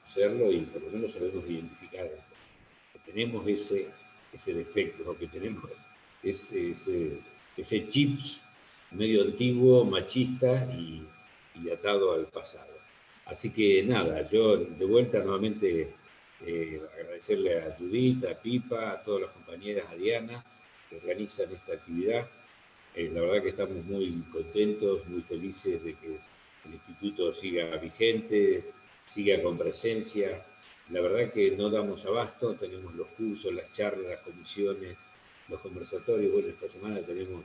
hacerlo y por lo menos sabemos identificar que tenemos ese defecto, o que tenemos ese chips medio antiguo, machista y atado al pasado. Así que nada, yo de vuelta nuevamente agradecerle a Judith, a Pipa, a todas las compañeras, a Diana, que organizan esta actividad. La verdad que estamos muy contentos, muy felices de que el instituto siga vigente, siga con presencia. La verdad que no damos abasto, tenemos los cursos, las charlas, las comisiones, los conversatorios. Bueno, esta semana tenemos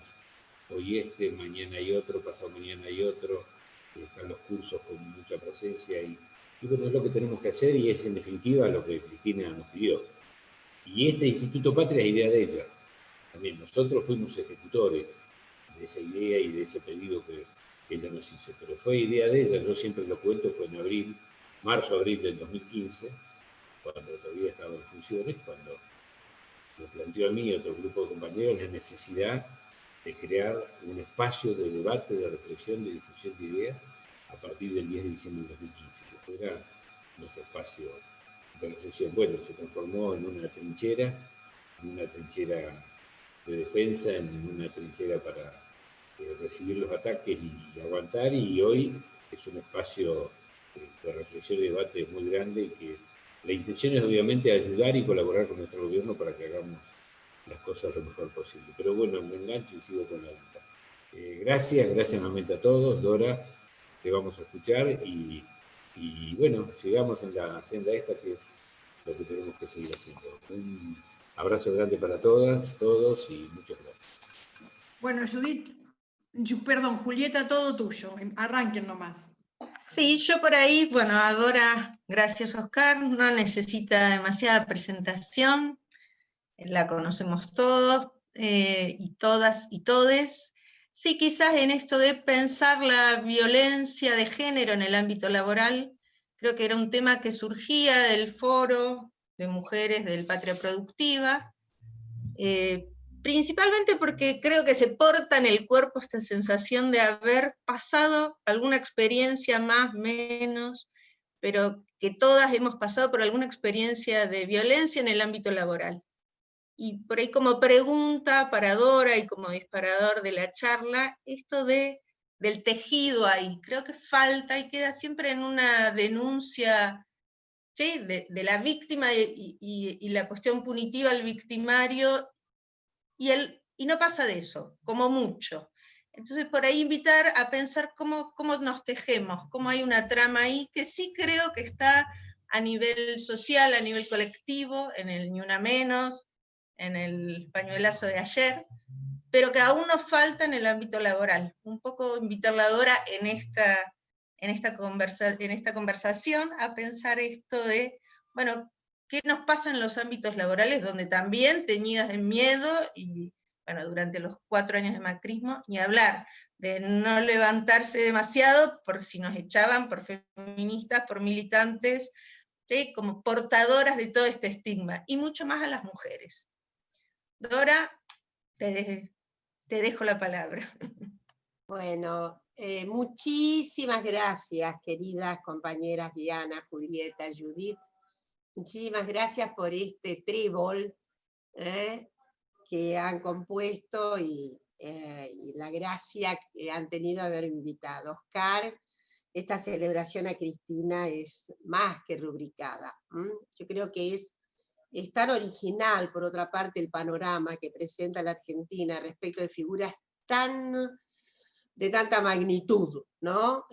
hoy mañana hay otro, pasado mañana hay otro. Están los cursos con mucha presencia y bueno, es lo que tenemos que hacer y es en definitiva lo que Cristina nos pidió. Y este Instituto Patria es idea de ella. También nosotros fuimos ejecutores de esa idea y de ese pedido que ella nos hizo, pero fue idea de ella, yo siempre lo cuento, fue en abril, marzo-abril del 2015, cuando todavía estaba en funciones, cuando me planteó a mí y a otro grupo de compañeros la necesidad de crear un espacio de debate, de reflexión, de discusión de ideas a partir del 10 de diciembre del 2015, que fuera nuestro espacio de reflexión. Bueno, se transformó en una trinchera de defensa, en una trinchera para recibir los ataques y aguantar, y hoy es un espacio de reflexión y debate muy grande y que la intención es obviamente ayudar y colaborar con nuestro gobierno para que hagamos las cosas lo mejor posible. Pero bueno, me engancho y sigo con la venta. Gracias nuevamente a todos. Dora, te vamos a escuchar y bueno, sigamos en la senda esta que es lo que tenemos que seguir haciendo. Un abrazo grande para todas, todos y muchas gracias. Bueno, Judith, perdón, Julieta, todo tuyo. Arranquen nomás. Sí, yo por ahí, bueno, Dora, gracias Oscar, no necesita demasiada presentación, la conocemos todos y todas y todes. Sí, quizás en esto de pensar la violencia de género en el ámbito laboral, creo que era un tema que surgía del foro de mujeres del Patria Productiva, principalmente porque creo que se porta en el cuerpo esta sensación de haber pasado alguna experiencia más, menos, pero que todas hemos pasado por alguna experiencia de violencia en el ámbito laboral. Y por ahí como pregunta para Dora y como disparador de la charla, esto del tejido ahí, creo que falta y queda siempre en una denuncia, ¿sí?, de la víctima y la cuestión punitiva al victimario, y no pasa de eso, como mucho. Entonces por ahí invitar a pensar cómo nos tejemos, cómo hay una trama ahí que sí creo que está a nivel social, a nivel colectivo, en el Ni Una Menos, en el pañuelazo de ayer, pero que aún nos falta en el ámbito laboral. Un poco invitarla a Dora en esta conversación a pensar esto de, bueno, ¿qué nos pasa en los ámbitos laborales donde también, teñidas de miedo, y bueno, durante los 4 años de macrismo, ni hablar, de no levantarse demasiado por si nos echaban, por feministas, por militantes, ¿sí?, como portadoras de todo este estigma, y mucho más a las mujeres. Dora, te dejo la palabra. Bueno, muchísimas gracias, queridas compañeras Diana, Julieta, Judith. Muchísimas gracias por este trébol que han compuesto y la gracia que han tenido de haber invitado. Oscar, esta celebración a Cristina es más que rubricada. Yo creo que es tan original, por otra parte, el panorama que presenta la Argentina respecto de figuras de tanta magnitud, ¿no?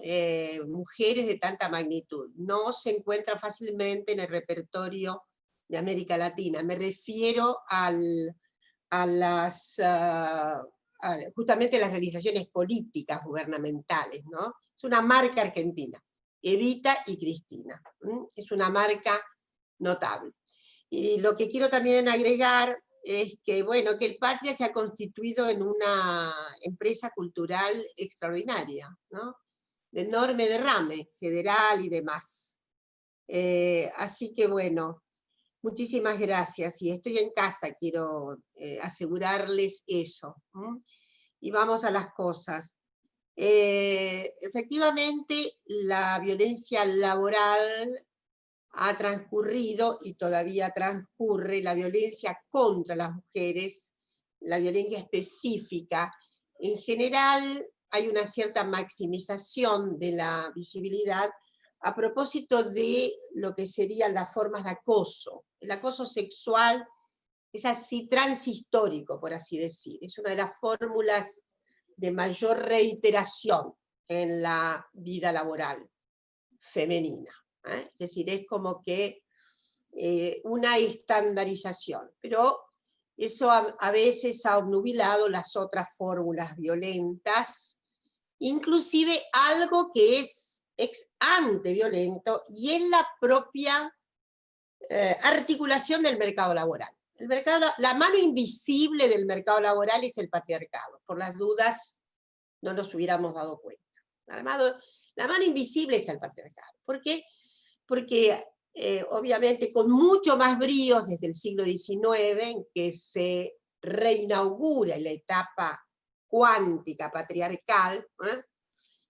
Mujeres de tanta magnitud. No se encuentran fácilmente en el repertorio de América Latina. Me refiero a justamente las realizaciones políticas gubernamentales, ¿no? Es una marca argentina. Evita y Cristina. Es una marca notable. Y lo que quiero también agregar es que, bueno, que el Patria se ha constituido en una empresa cultural extraordinaria, ¿no? De enorme derrame federal y demás. Así que, bueno, muchísimas gracias. Y estoy en casa, quiero asegurarles eso. Y vamos a las cosas. Efectivamente, la violencia laboral ha transcurrido y todavía transcurre la violencia contra las mujeres, la violencia específica. En general hay una cierta maximización de la visibilidad a propósito de lo que serían las formas de acoso. El acoso sexual es así transhistórico, por así decir. Es una de las fórmulas de mayor reiteración en la vida laboral femenina. Es decir, es como que una estandarización, pero eso a veces ha obnubilado las otras fórmulas violentas, inclusive algo que es ex ante violento, y es la propia articulación del mercado laboral. La mano invisible del mercado laboral es el patriarcado. Por las dudas no nos hubiéramos dado cuenta. La mano invisible es el patriarcado. ¿Por qué? Porque obviamente con mucho más bríos desde el siglo XIX, en que se reinaugura la etapa cuántica patriarcal,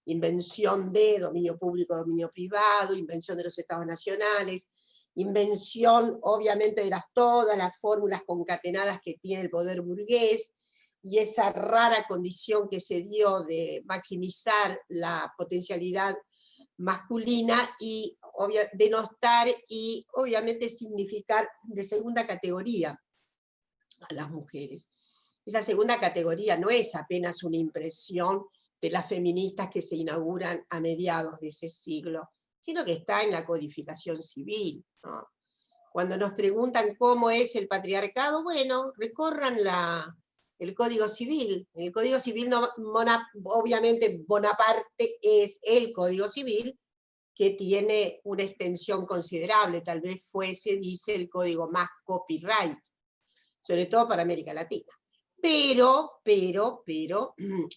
invención de dominio público, dominio privado, invención de los estados nacionales, invención obviamente de todas las fórmulas concatenadas que tiene el poder burgués, y esa rara condición que se dio de maximizar la potencialidad masculina y denostar y obviamente significar de segunda categoría a las mujeres. Esa segunda categoría no es apenas una impresión de las feministas que se inauguran a mediados de ese siglo, sino que está en la codificación civil, ¿no? Cuando nos preguntan cómo es el patriarcado, bueno, recorran el Código Civil. En el Código Civil, obviamente Bonaparte es el Código Civil que tiene una extensión considerable, tal vez fuese, dice, el código más copyright, sobre todo para América Latina. Pero,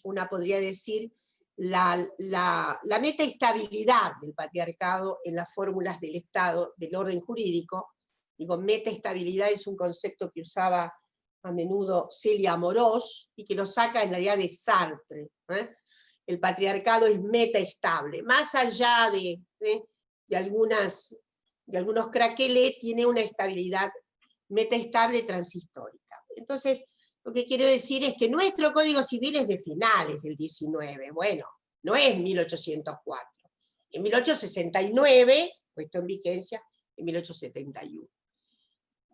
una podría decir, la metaestabilidad del patriarcado en las fórmulas del Estado, del orden jurídico. Digo, metaestabilidad es un concepto que usaba a menudo Celia Amorós, y que lo saca en realidad de Sartre. El patriarcado es metaestable, más allá de algunos craquelés, tiene una estabilidad metaestable transhistórica. Entonces, lo que quiero decir es que nuestro Código Civil es de finales del 19, bueno, no es 1804. En 1869, puesto en vigencia, en 1871.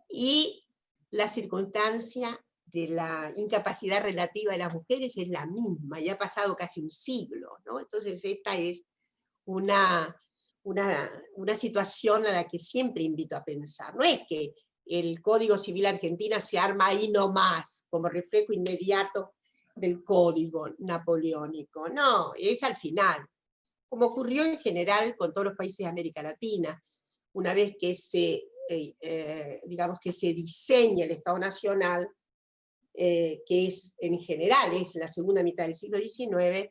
Y la circunstancia de la incapacidad relativa de las mujeres es la misma, y ha pasado casi un siglo, ¿no? Entonces esta es una situación a la que siempre invito a pensar. No es que el Código Civil argentino se arma ahí nomás, como reflejo inmediato del Código napoleónico, no, es al final, como ocurrió en general con todos los países de América Latina, una vez que digamos que se diseña el Estado Nacional, que es en general es la segunda mitad del siglo XIX,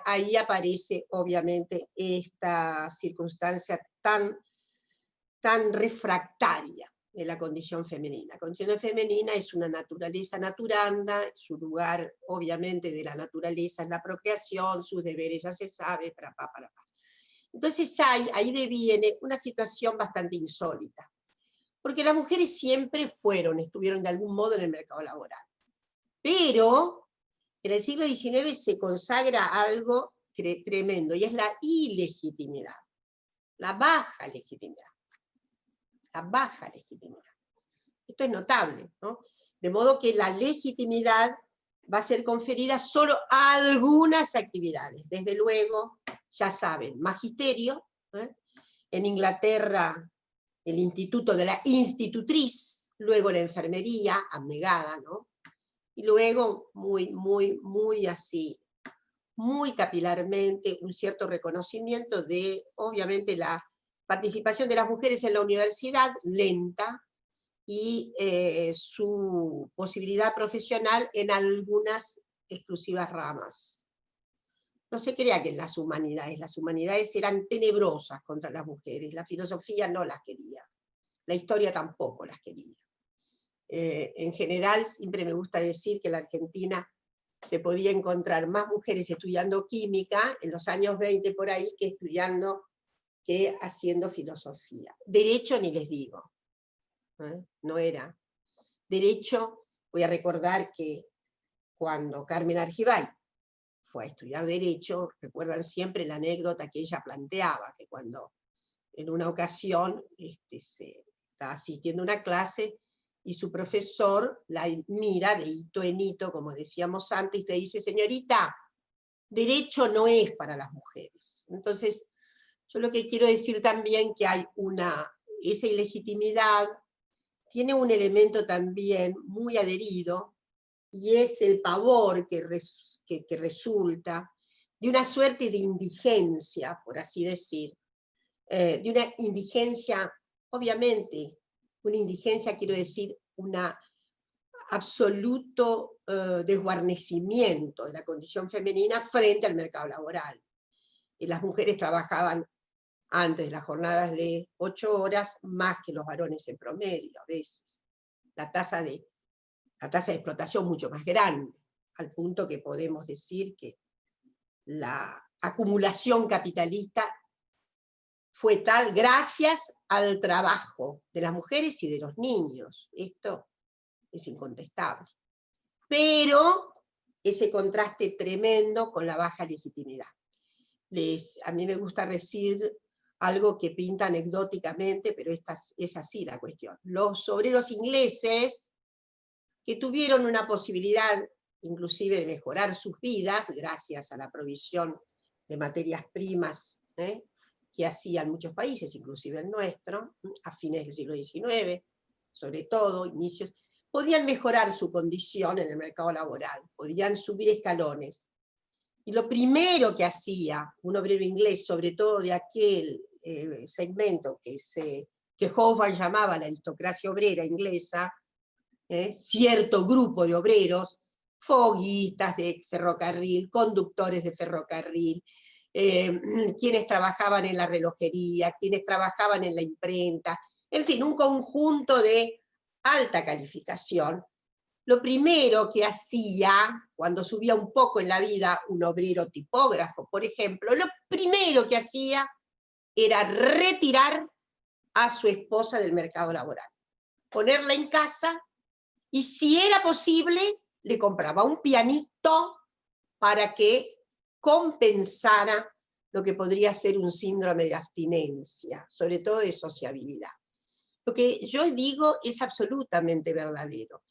ahí aparece obviamente esta circunstancia tan refractaria de la condición femenina. La condición femenina es una naturaleza naturanda, su lugar obviamente de la naturaleza es la procreación, sus deberes ya se sabe, para. Entonces ahí deviene una situación bastante insólita, porque las mujeres siempre estuvieron de algún modo en el mercado laboral. Pero en el siglo XIX se consagra algo tremendo, y es la ilegitimidad, la baja legitimidad. La baja legitimidad. Esto es notable, ¿no? De modo que la legitimidad va a ser conferida solo a algunas actividades. Desde luego, ya saben, magisterio, en Inglaterra el instituto de la institutriz, luego la enfermería, abnegada, ¿no? Y luego, muy así, muy capilarmente, un cierto reconocimiento de, obviamente, la participación de las mujeres en la universidad, lenta, y su posibilidad profesional en algunas exclusivas ramas. No se crea que en las humanidades eran tenebrosas contra las mujeres, la filosofía no las quería, la historia tampoco las quería. En general, siempre me gusta decir que en la Argentina se podía encontrar más mujeres estudiando química en los años 20 por ahí que estudiando que haciendo filosofía. Derecho ni les digo, no era. Derecho, voy a recordar que cuando Carmen Argibay fue a estudiar Derecho, recuerdan siempre la anécdota que ella planteaba, que cuando en una ocasión se está asistiendo a una clase y su profesor la mira de hito en hito, como decíamos antes, y le dice: señorita, Derecho no es para las mujeres. Entonces, yo lo que quiero decir también que hay esa ilegitimidad tiene un elemento también muy adherido, y es el pavor que resulta de una suerte de indigencia, por así decir, de una indigencia, obviamente, una indigencia, quiero decir, un absoluto desguarnecimiento de la condición femenina frente al mercado laboral. Y las mujeres trabajaban antes de las jornadas de 8 horas, más que los varones en promedio, a veces. La tasa de explotación mucho más grande, al punto que podemos decir que la acumulación capitalista fue tal gracias al trabajo de las mujeres y de los niños. Esto es incontestable. Pero ese contraste tremendo con la baja legitimidad. A mí me gusta decir algo que pinta anecdóticamente, pero es así la cuestión. Los obreros ingleses, que tuvieron una posibilidad inclusive de mejorar sus vidas, gracias a la provisión de materias primas que hacían muchos países, inclusive el nuestro, a fines del siglo XIX, sobre todo, inicios, podían mejorar su condición en el mercado laboral, podían subir escalones. Y lo primero que hacía un obrero inglés, sobre todo de aquel segmento que Hobsbawm llamaba la aristocracia obrera inglesa, cierto grupo de obreros, foguistas de ferrocarril, conductores de ferrocarril, quienes trabajaban en la relojería, quienes trabajaban en la imprenta, en fin, un conjunto de alta calificación. Lo primero que hacía, cuando subía un poco en la vida un obrero tipógrafo, por ejemplo, lo primero que hacía era retirar a su esposa del mercado laboral, ponerla en casa, y si era posible, le compraba un pianito para que compensara lo que podría ser un síndrome de abstinencia, sobre todo de sociabilidad. Lo que yo digo es absolutamente verdadero.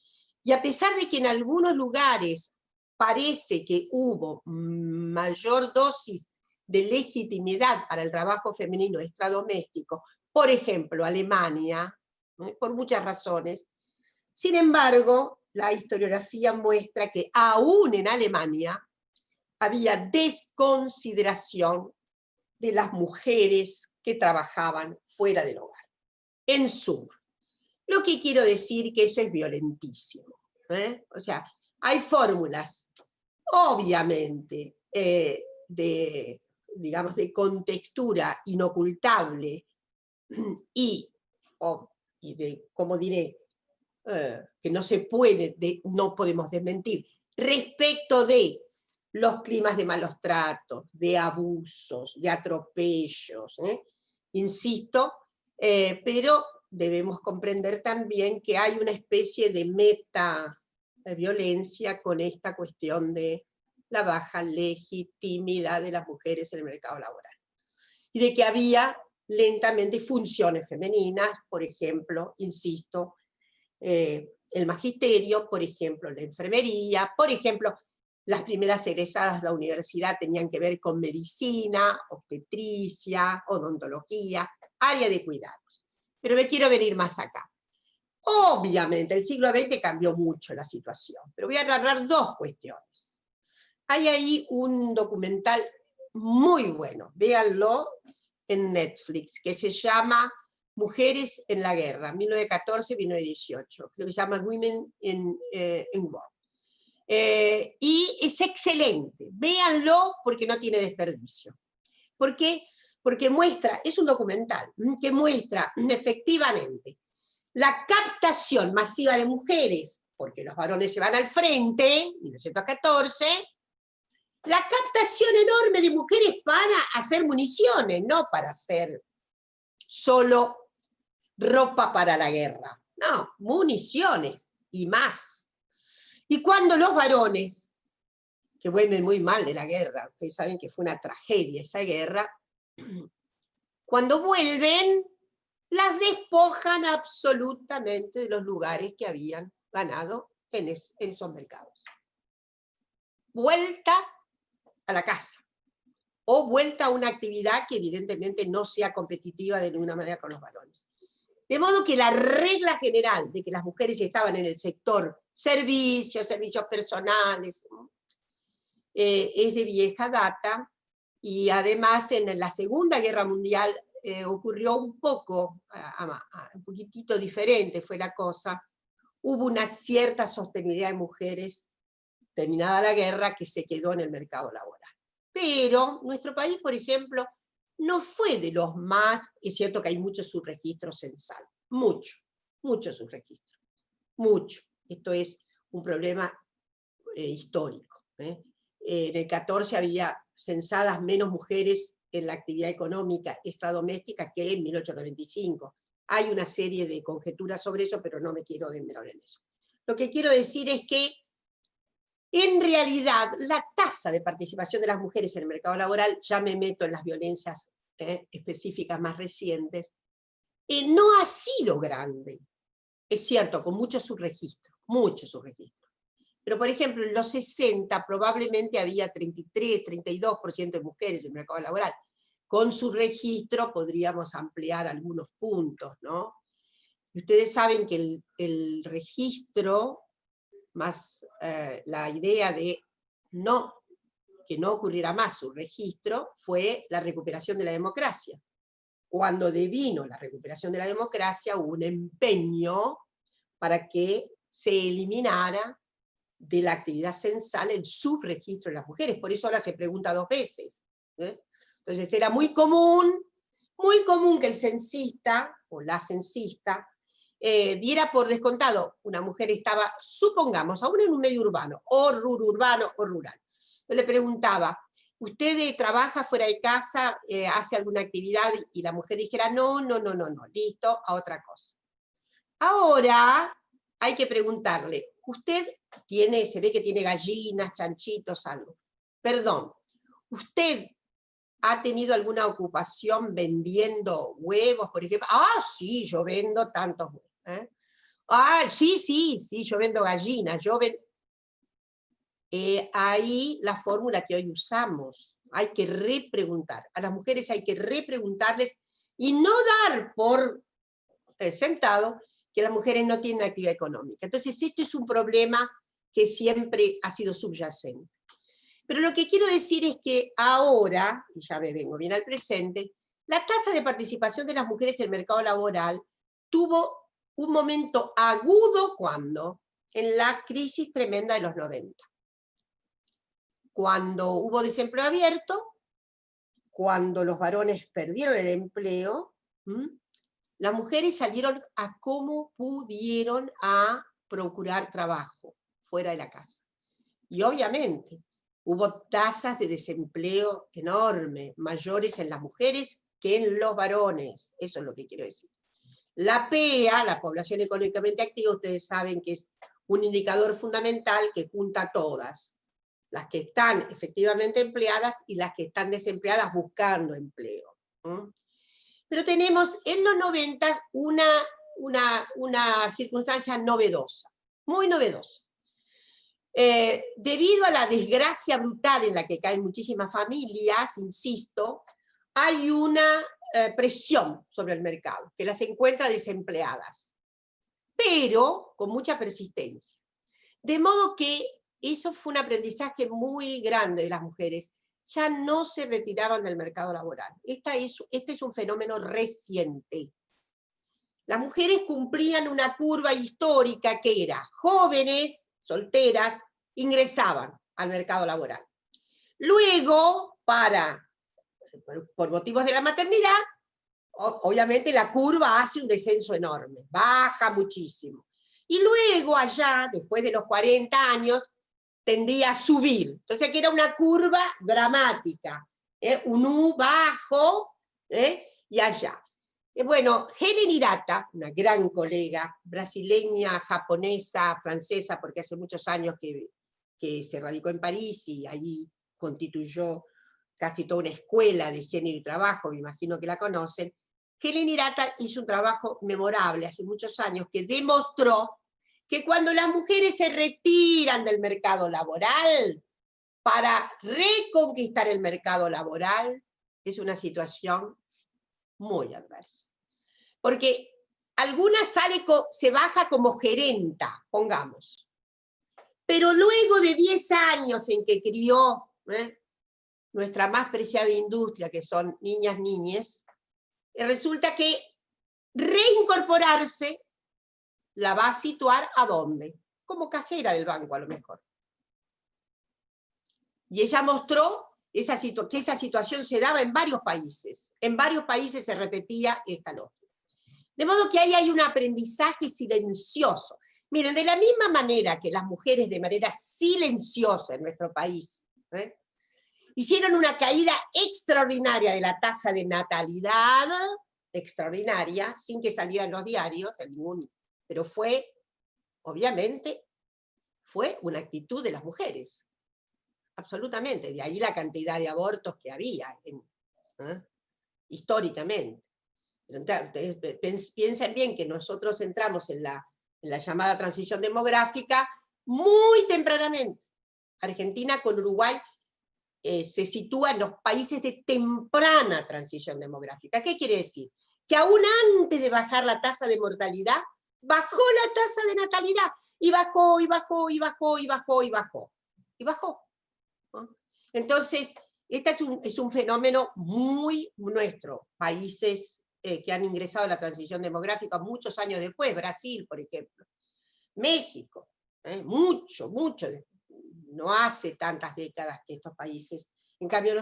Y a pesar de que en algunos lugares parece que hubo mayor dosis de legitimidad para el trabajo femenino extradoméstico, por ejemplo, Alemania, por muchas razones, sin embargo, la historiografía muestra que aún en Alemania había desconsideración de las mujeres que trabajaban fuera del hogar. En suma, lo que quiero decir que eso es violentísimo. O sea, hay fórmulas, obviamente, digamos, de contextura inocultable y de, como diré, que no podemos desmentir, respecto de los climas de malos tratos, de abusos, de atropellos, insisto, pero debemos comprender también que hay una especie de meta-violencia con esta cuestión de la baja legitimidad de las mujeres en el mercado laboral. Y de que había lentamente funciones femeninas, por ejemplo, insisto, el magisterio, por ejemplo, la enfermería, por ejemplo, las primeras egresadas de la universidad tenían que ver con medicina, obstetricia, odontología, área de cuidados. Pero me quiero venir más acá. Obviamente, el siglo XX cambió mucho la situación, pero voy a agarrar dos cuestiones. Hay ahí un documental muy bueno, véanlo en Netflix, que se llama Mujeres en la Guerra, 1914-1918, lo que se llama Women in War. Y es excelente, véanlo porque no tiene desperdicio. ¿Por qué? Porque muestra, es un documental que muestra efectivamente la captación masiva de mujeres, porque los varones se van al frente, 1914, la captación enorme de mujeres para hacer municiones, no para hacer solo ropa para la guerra. No, municiones y más. Y cuando los varones, que vuelven muy mal de la guerra, ustedes saben que fue una tragedia esa guerra, cuando vuelven, las despojan absolutamente de los lugares que habían ganado en esos mercados. Vuelta a la casa, o vuelta a una actividad que evidentemente no sea competitiva de ninguna manera con los varones. De modo que la regla general de que las mujeres estaban en el sector servicios personales, es de vieja data, y además en la Segunda Guerra Mundial ocurrió un poquitito diferente fue la cosa. Hubo una cierta sostenibilidad de mujeres, terminada la guerra, que se quedó en el mercado laboral. Pero nuestro país, por ejemplo, no fue de los más, es cierto que hay mucho subregistro censal, mucho subregistro, mucho. Esto es un problema histórico. En el 14 había censadas menos mujeres en la actividad económica extradoméstica que en 1895. Hay una serie de conjeturas sobre eso, pero no me quiero desmerar en eso. Lo que quiero decir es que, en realidad, la tasa de participación de las mujeres en el mercado laboral, ya me meto en las violencias específicas más recientes, no ha sido grande. Es cierto, con mucho subregistro. Pero, por ejemplo, en los 60 probablemente había 33, 32% de mujeres en el mercado laboral. Con subregistro podríamos ampliar algunos puntos, ¿no? Y ustedes saben que el registro, más la idea de que no ocurriera más subregistro, fue la recuperación de la democracia. Cuando devino la recuperación de la democracia, hubo un empeño para que se eliminara de la actividad censal el subregistro de las mujeres. Por eso ahora se pregunta 2 veces. Entonces era muy común que el censista, o la censista, diera por descontado, una mujer estaba, supongamos, aún en un medio urbano, o urbano o rural. Yo le preguntaba, ¿usted trabaja fuera de casa, hace alguna actividad? Y la mujer dijera, no, listo, a otra cosa. Ahora hay que preguntarle, ¿usted se ve que tiene gallinas, chanchitos, algo? Perdón, ¿usted ha tenido alguna ocupación vendiendo huevos, por ejemplo? Ah, sí, yo vendo tantos huevos. Ah, sí, yo vendo gallinas, ahí la fórmula que hoy usamos, hay que repreguntar. A las mujeres hay que repreguntarles y no dar por sentado que las mujeres no tienen actividad económica. Entonces, esto es un problema que siempre ha sido subyacente. Pero lo que quiero decir es que ahora, y ya me vengo bien al presente, la tasa de participación de las mujeres en el mercado laboral tuvo un momento agudo cuando, en la crisis tremenda de los 90. Cuando hubo desempleo abierto, cuando los varones perdieron el empleo, las mujeres salieron a como pudieron a procurar trabajo fuera de la casa. Y obviamente hubo tasas de desempleo enormes, mayores en las mujeres que en los varones. Eso es lo que quiero decir. La PEA, la población económicamente activa, ustedes saben que es un indicador fundamental que junta a todas. Las que están efectivamente empleadas y las que están desempleadas buscando empleo. Pero tenemos en los 90 una circunstancia novedosa, muy novedosa. Debido a la desgracia brutal en la que caen muchísimas familias, insisto, hay una presión sobre el mercado, que las encuentra desempleadas, pero con mucha persistencia. De modo que eso fue un aprendizaje muy grande de las mujeres. Ya no se retiraban del mercado laboral. Este es un fenómeno reciente. Las mujeres cumplían una curva histórica que era jóvenes, solteras, ingresaban al mercado laboral. Luego, por motivos de la maternidad, obviamente la curva hace un descenso enorme, baja muchísimo. Y luego allá, después de los 40 años, tendía a subir. Entonces que era una curva dramática, un U bajo, y allá. Bueno, Helen Hirata, una gran colega, brasileña, japonesa, francesa, porque hace muchos años que se radicó en París y allí constituyó casi toda una escuela de género y trabajo, me imagino que la conocen. Helen Hirata hizo un trabajo memorable hace muchos años que demostró que cuando las mujeres se retiran del mercado laboral para reconquistar el mercado laboral, es una situación muy adversa. Porque alguna se baja como gerenta, pongamos, pero luego de 10 años en que crió nuestra más preciada industria, que son niñas, resulta que reincorporarse la va a situar ¿a dónde? Como cajera del banco, a lo mejor. Y ella mostró que esa situación se daba en varios países. En varios países se repetía esta lógica. De modo que ahí hay un aprendizaje silencioso. Miren, de la misma manera que las mujeres de manera silenciosa en nuestro país hicieron una caída extraordinaria de la tasa de natalidad, extraordinaria, sin que salieran los diarios, pero obviamente, fue una actitud de las mujeres. Absolutamente, de ahí la cantidad de abortos que había, históricamente. Ustedes piensen bien que nosotros entramos en la llamada transición demográfica muy tempranamente. Argentina con Uruguay se sitúa en los países de temprana transición demográfica. ¿Qué quiere decir? Que aún antes de bajar la tasa de mortalidad, bajó la tasa de natalidad, y bajó, y bajó, y bajó, y bajó, y bajó. Y bajó. ¿No? Entonces, este es un fenómeno muy nuestro. Países que han ingresado a la transición demográfica muchos años después, Brasil, por ejemplo, México, mucho, no hace tantas décadas que estos países, en cambio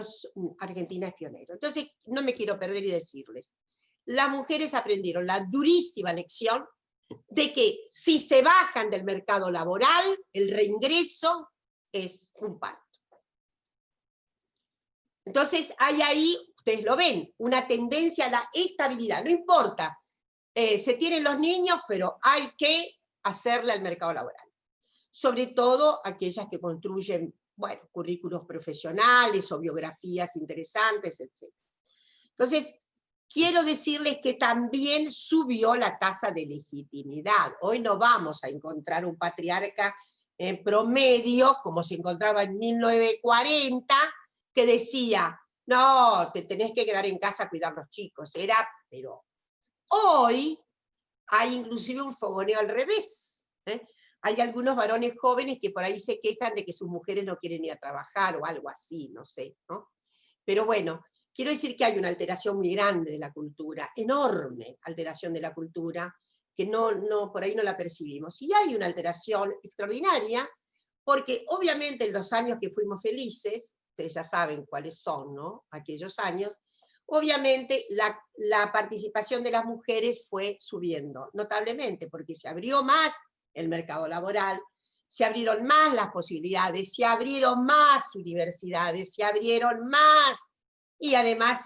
Argentina es pionero. Entonces, no me quiero perder y decirles, las mujeres aprendieron la durísima lección de que si se bajan del mercado laboral, el reingreso es un parto. Entonces, hay ahí, ustedes lo ven, una tendencia a la estabilidad. No importa, se tienen los niños, pero hay que hacerle al mercado laboral. Sobre todo aquellas que construyen, bueno, currículos profesionales o biografías interesantes, etc. Entonces, quiero decirles que también subió la tasa de legitimidad. Hoy no vamos a encontrar un patriarca en promedio, como se encontraba en 1940, que decía, no, te tenés que quedar en casa a cuidar a los chicos. Pero hoy hay inclusive un fogoneo al revés. Hay algunos varones jóvenes que por ahí se quejan de que sus mujeres no quieren ir a trabajar o algo así, no sé, ¿no? Pero bueno, quiero decir que hay una alteración muy grande de la cultura, enorme alteración de la cultura, que por ahí no la percibimos. Y hay una alteración extraordinaria, porque obviamente en los años que fuimos felices, ustedes ya saben cuáles son, ¿no? Aquellos años, obviamente la participación de las mujeres fue subiendo notablemente, porque se abrió más el mercado laboral, se abrieron más las posibilidades, se abrieron más universidades, se abrieron más, y además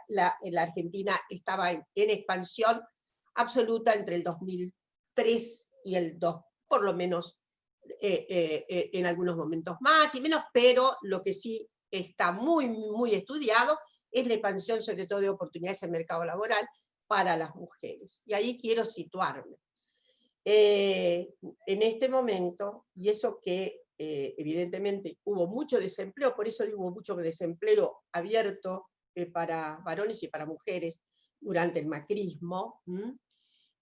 la Argentina estaba en expansión absoluta entre el 2003 y el 2, por lo menos en algunos momentos más y menos, pero lo que sí está muy, muy estudiado es la expansión sobre todo de oportunidades en el mercado laboral para las mujeres. Y ahí quiero situarme. En este momento, y eso que evidentemente hubo mucho desempleo, por eso hubo mucho desempleo abierto para varones y para mujeres durante el macrismo,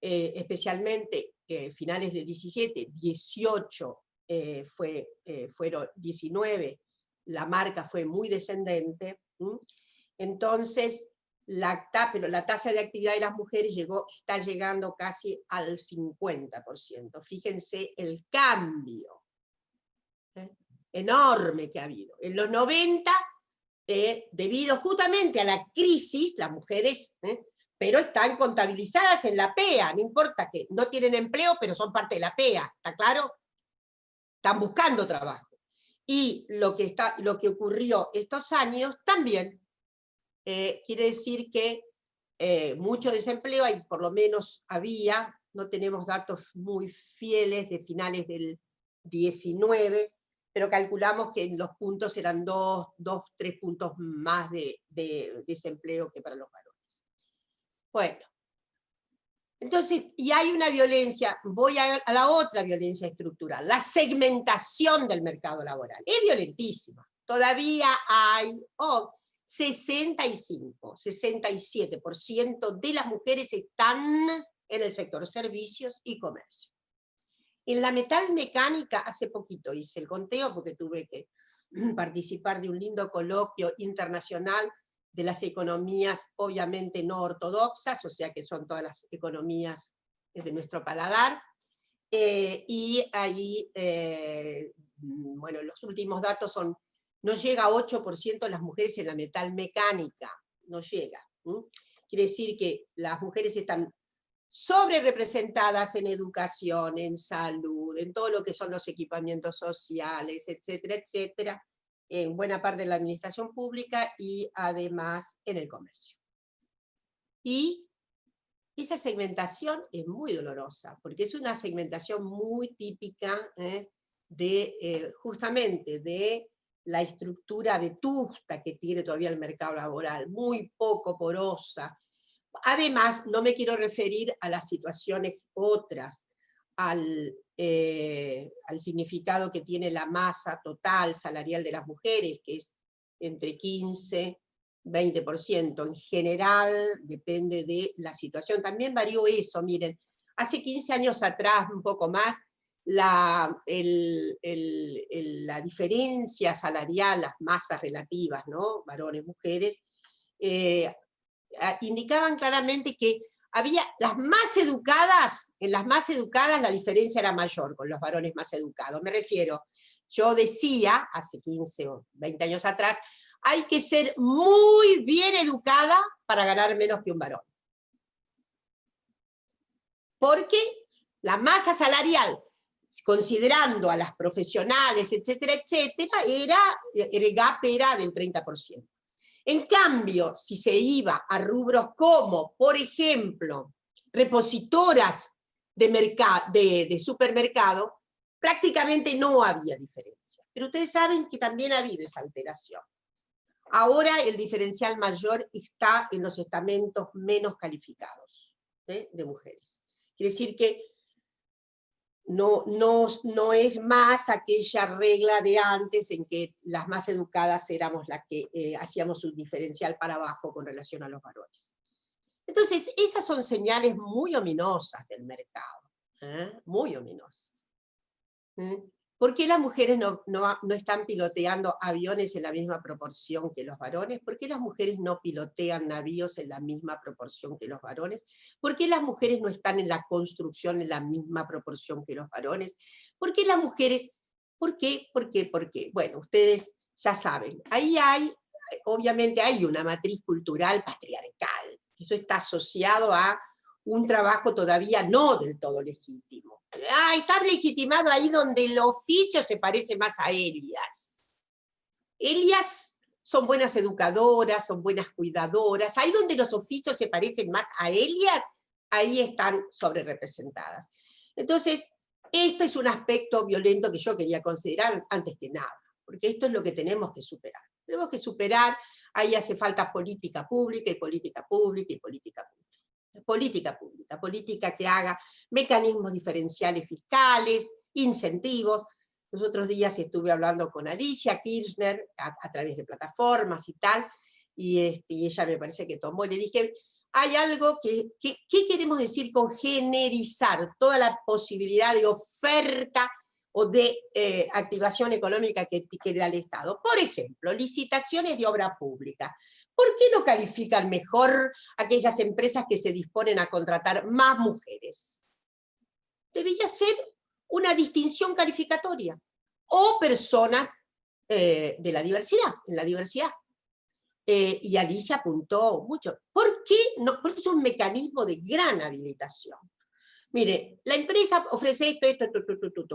especialmente finales de 17, 18, fueron 19, la marca fue muy descendente, entonces pero la tasa de actividad de las mujeres está llegando casi al 50%. Fíjense el cambio enorme que ha habido. En los 90, debido justamente a la crisis, las mujeres, pero están contabilizadas en la PEA, no importa que no tienen empleo, pero son parte de la PEA, ¿está claro? Están buscando trabajo. y lo que ocurrió estos años también quiere decir que mucho desempleo, hay por lo menos había, no tenemos datos muy fieles de finales del 19, pero calculamos que los puntos eran 3 puntos más de desempleo que para los varones. Bueno, entonces, y hay una violencia, voy a la otra violencia estructural, la segmentación del mercado laboral. Es violentísima. Todavía hay 67% de las mujeres están en el sector servicios y comercio. En la metalmecánica, hace poquito hice el conteo porque tuve que participar de un lindo coloquio internacional de las economías obviamente no ortodoxas, o sea que son todas las economías de nuestro paladar, y ahí, bueno, los últimos datos son, no llega a 8% de las mujeres en la metalmecánica, no llega. Quiere decir que las mujeres están sobre representadas en educación, en salud, en todo lo que son los equipamientos sociales, etcétera, etcétera, en buena parte de la administración pública y además en el comercio. Y esa segmentación es muy dolorosa, porque es una segmentación muy típica justamente de la estructura vetusta que tiene todavía el mercado laboral, muy poco porosa. Además, no me quiero referir a las situaciones otras, al significado que tiene la masa total salarial de las mujeres, que es entre 15 y 20%. En general, depende de la situación. También varió eso, miren, hace 15 años atrás, un poco más, la diferencia salarial, las masas relativas, ¿no? Varones, mujeres, indicaban claramente que había las más educadas, en las más educadas la diferencia era mayor con los varones más educados. Me refiero, yo decía, hace 15 o 20 años atrás, hay que ser muy bien educada para ganar menos que un varón. Porque la masa salarial, considerando a las profesionales, etcétera, etcétera, el gap era del 30%. En cambio, si se iba a rubros como, por ejemplo, repositoras de supermercado, prácticamente no había diferencia. Pero ustedes saben que también ha habido esa alteración. Ahora el diferencial mayor está en los estamentos menos calificados de mujeres. Quiere decir que no es más aquella regla de antes en que las más educadas éramos las que hacíamos un diferencial para abajo con relación a los varones. Entonces, esas son señales muy ominosas del mercado, muy ominosas. ¿Por qué las mujeres no están piloteando aviones en la misma proporción que los varones? ¿Por qué las mujeres no pilotean navíos en la misma proporción que los varones? ¿Por qué las mujeres no están en la construcción en la misma proporción que los varones? ¿Por qué las mujeres? ¿Por qué? ¿Por qué? ¿Por qué? Bueno, ustedes ya saben, ahí obviamente hay una matriz cultural patriarcal. Eso está asociado a un trabajo todavía no del todo legítimo. Está legitimado ahí donde el oficio se parece más a Elias. Elias son buenas educadoras, son buenas cuidadoras. Ahí donde los oficios se parecen más a Elias, ahí están sobrerepresentadas. Entonces, esto es un aspecto violento que yo quería considerar antes que nada, porque esto es lo que tenemos que superar. Tenemos que superar, ahí hace falta política pública y política pública y política pública. Política que haga mecanismos diferenciales fiscales, incentivos. Los otros días estuve hablando con Alicia Kirchner a través de plataformas y tal, y ella me parece que tomó, y le dije, hay algo ¿qué queremos decir con generizar toda la posibilidad de oferta o de activación económica que da el Estado? Por ejemplo, licitaciones de obra pública. ¿Por qué no califican mejor aquellas empresas que se disponen a contratar más mujeres? Debería ser una distinción calificatoria. O personas de la diversidad, en la diversidad. Y Alicia apuntó mucho. ¿Por qué no? Porque es un mecanismo de gran habilitación. Mire, la empresa ofrece esto,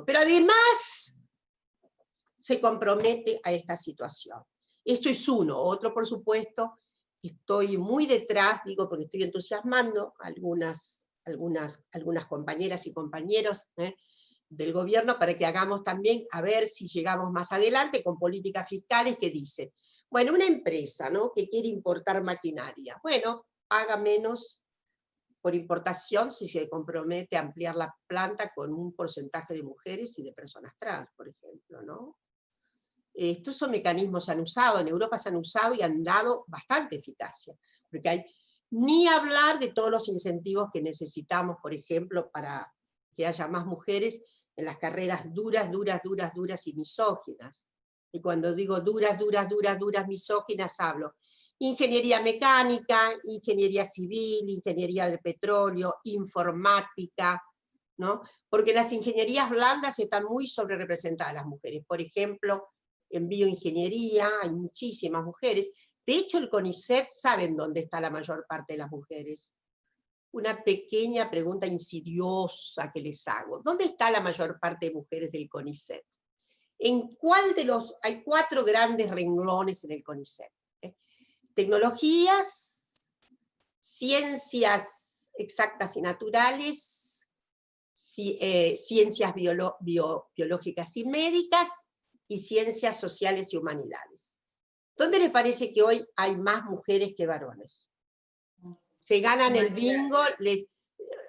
pero además se compromete a esta situación. Esto es uno. Otro, por supuesto, estoy muy detrás, digo porque estoy entusiasmando a algunas compañeras y compañeros del gobierno para que hagamos también, a ver si llegamos más adelante con políticas fiscales que dicen, bueno, una empresa, ¿no?, que quiere importar maquinaria, bueno, paga menos por importación si se compromete a ampliar la planta con un porcentaje de mujeres y de personas trans, por ejemplo, ¿no? Estos son mecanismos que se han usado, en Europa se han usado y han dado bastante eficacia, porque hay, ni hablar de todos los incentivos que necesitamos, por ejemplo, para que haya más mujeres en las carreras duras y misóginas. Y cuando digo duras, misóginas, hablo ingeniería mecánica, ingeniería civil, ingeniería del petróleo, informática, ¿no? Porque las ingenierías blandas están muy sobrerepresentadas las mujeres. Por ejemplo, en bioingeniería hay muchísimas mujeres. De hecho, el CONICET, ¿saben dónde está la mayor parte de las mujeres? Una pequeña pregunta insidiosa que les hago. ¿Dónde está la mayor parte de mujeres del CONICET? ¿En cuál de los...? Hay 4 grandes renglones en el CONICET. Tecnologías, ciencias exactas y naturales, ciencias biológicas y médicas, y ciencias sociales y humanidades. ¿Dónde les parece que hoy hay más mujeres que varones? Se ganan el bingo, les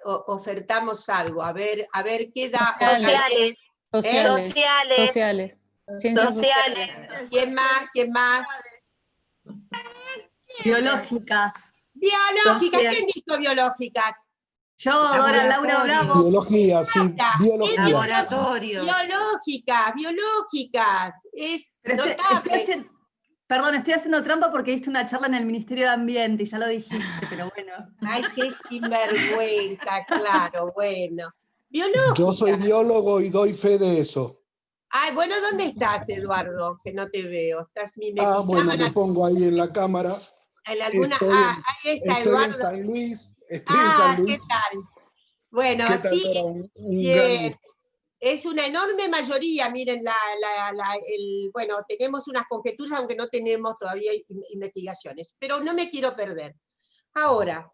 ofertamos algo, a ver qué da. Sociales. Sociales. Ciencias Sociales. ¿Quién más? Biológicas. Biológicas, ¿quién dijo biológicas? Yo, ahora Laura Bravo. Biología, sí, biología. Laboratorio. Biológicas. Es Pero notable. estoy haciendo trampa porque diste una charla en el Ministerio de Ambiente y ya lo dijiste, pero bueno. Ay, qué sinvergüenza, claro, bueno. Biológica. Yo soy biólogo y doy fe de eso. Ay, bueno, ¿dónde estás, Eduardo? Que no te veo. Estás mimetizado. Bueno, me pongo ahí en la cámara. Ahí está, estoy Eduardo. en San Luis. ¿Qué tal? Bueno, ¿Qué tal, sí, Dora? Un bien. gran... Es una enorme mayoría, miren, bueno, tenemos unas conjeturas, aunque no tenemos todavía investigaciones, pero no me quiero perder. Ahora,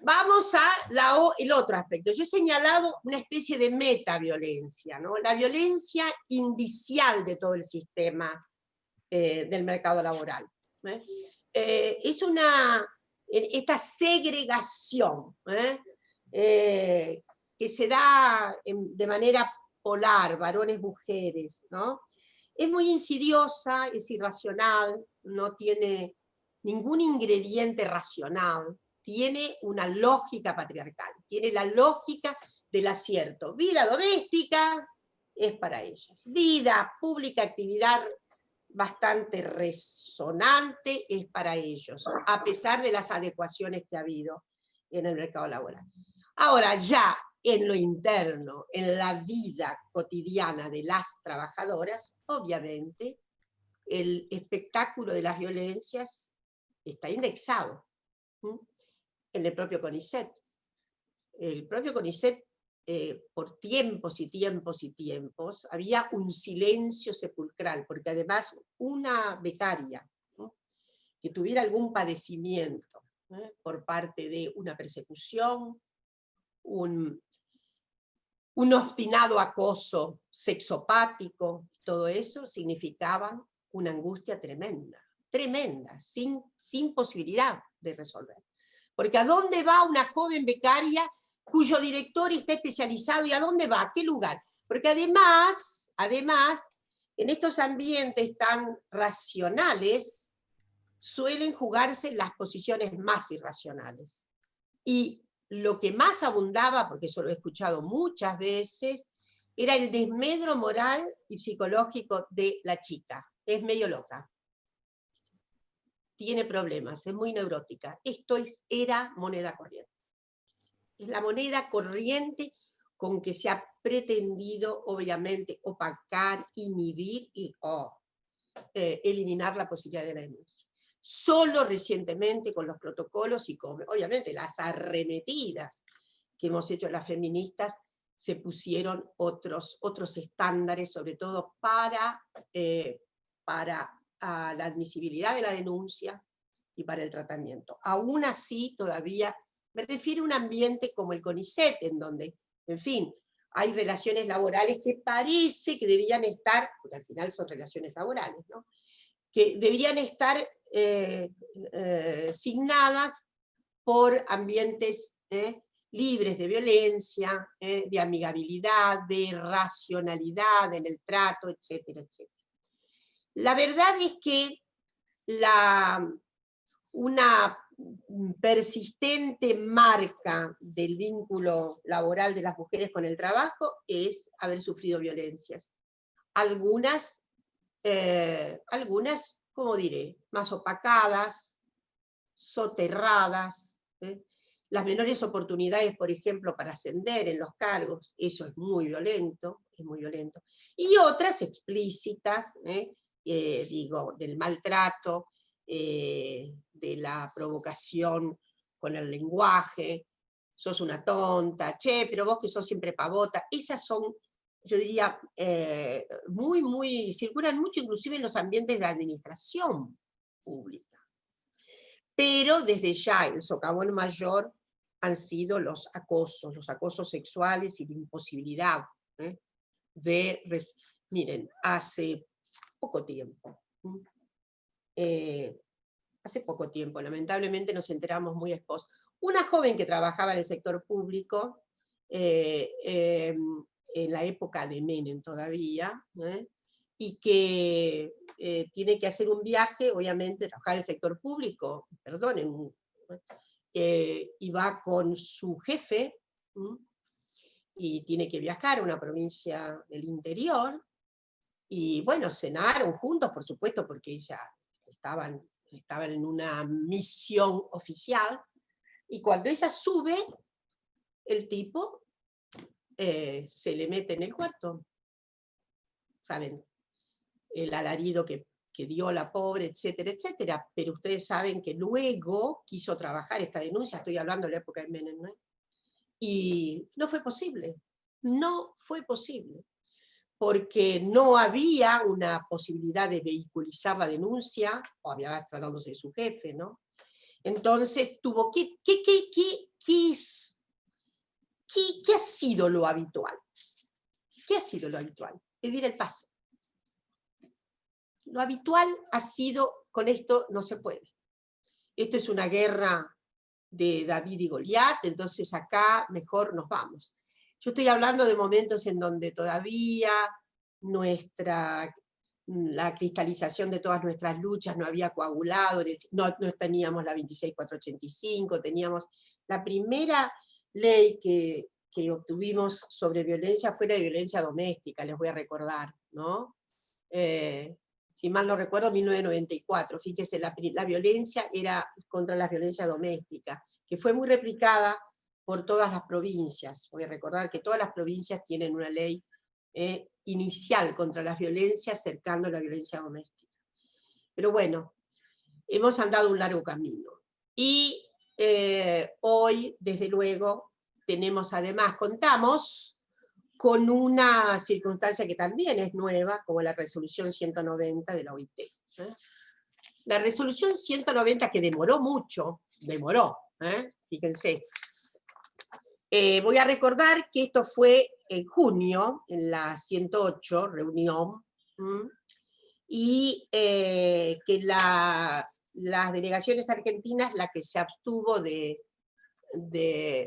vamos a el otro aspecto. Yo he señalado una especie de metaviolencia, ¿no? La violencia indicial de todo el sistema del mercado laboral. Es esta segregación que se da de manera polar, varones, mujeres, ¿no? Es muy insidiosa, es irracional, no tiene ningún ingrediente racional, tiene una lógica patriarcal, tiene la lógica del acierto. Vida doméstica es para ellas. Vida pública, actividad bastante resonante es para ellos, a pesar de las adecuaciones que ha habido en el mercado laboral. Ahora, ya en lo interno, en la vida cotidiana de las trabajadoras, obviamente, el espectáculo de las violencias está indexado en el propio CONICET. El propio CONICET, por tiempos y tiempos, había un silencio sepulcral, porque además una becaria que tuviera algún padecimiento por parte de una persecución, un obstinado acoso sexopático, todo eso significaba una angustia tremenda, sin posibilidad de resolver. Porque ¿a dónde va una joven becaria cuyo director está especializado y a dónde va? ¿A qué lugar? Porque además, en estos ambientes tan racionales, suelen jugarse las posiciones más irracionales. Y lo que más abundaba, porque eso lo he escuchado muchas veces, era el desmedro moral y psicológico de la chica. Es medio loca. Tiene problemas, es muy neurótica. Esto era moneda corriente. Es la moneda corriente con que se ha pretendido, obviamente, opacar, inhibir y eliminar la posibilidad de la denuncia. Solo recientemente con los protocolos y con, obviamente, las arremetidas que hemos hecho las feministas, se pusieron otros estándares, sobre todo para la admisibilidad de la denuncia y para el tratamiento. Aún así, todavía me refiero a un ambiente como el CONICET, en donde, en fin, hay relaciones laborales que parece que deberían estar, porque al final son relaciones laborales, ¿no?, que deberían estar signadas por ambientes libres de violencia, de amigabilidad, de racionalidad en el trato, etcétera, etcétera. La verdad es que una persistente marca del vínculo laboral de las mujeres con el trabajo es haber sufrido violencias. Algunas, ¿cómo diré?, más opacadas, soterradas, las menores oportunidades, por ejemplo, para ascender en los cargos, eso es muy violento, y otras explícitas, digo, del maltrato, de la provocación con el lenguaje, sos una tonta, che, pero vos que sos siempre pavota, esas son, yo diría, circulan mucho inclusive en los ambientes de la administración pública. Pero desde ya, el socavón mayor han sido los acosos sexuales y de imposibilidad miren, hace poco tiempo, lamentablemente nos enteramos muy expuestos. Una joven que trabajaba en el sector público, en la época de Menem todavía, y que tiene que hacer un viaje, obviamente, trabajar en el sector público, perdonen, y va con su jefe, y tiene que viajar a una provincia del interior, y bueno, cenaron juntos, por supuesto, porque ella estaban en una misión oficial, y cuando ella sube, el tipo se le mete en el cuarto. ¿Saben? El alarido que dio la pobre, etcétera, etcétera. Pero ustedes saben que luego quiso trabajar esta denuncia, estoy hablando de la época de Menem, ¿no? Y no fue posible. No fue posible. Porque no había una posibilidad de vehiculizar la denuncia, o había tratándose de su jefe, ¿no? Entonces tuvo ¿qué ha sido lo habitual? ¿Qué ha sido lo habitual? Pedir el pase. Lo habitual ha sido, con esto no se puede. Esto es una guerra de David y Goliat, entonces acá mejor nos vamos. Yo estoy hablando de momentos en donde todavía la cristalización de todas nuestras luchas no había coagulado, no teníamos la 26485, teníamos la primera ley que obtuvimos sobre violencia fue la de violencia doméstica, les voy a recordar, ¿no? Si mal no recuerdo, 1994, fíjese, la violencia era contra la violencia doméstica, que fue muy replicada por todas las provincias. Voy a recordar que todas las provincias tienen una ley inicial contra las violencias, cercando la violencia doméstica. Pero bueno, hemos andado un largo camino. Y hoy, desde luego, contamos con una circunstancia que también es nueva, como la resolución 190 de la OIT. La resolución 190, que demoró mucho, fíjense. Voy a recordar que esto fue en junio, en la 108 reunión, y que las delegaciones argentinas, la que se abstuvo de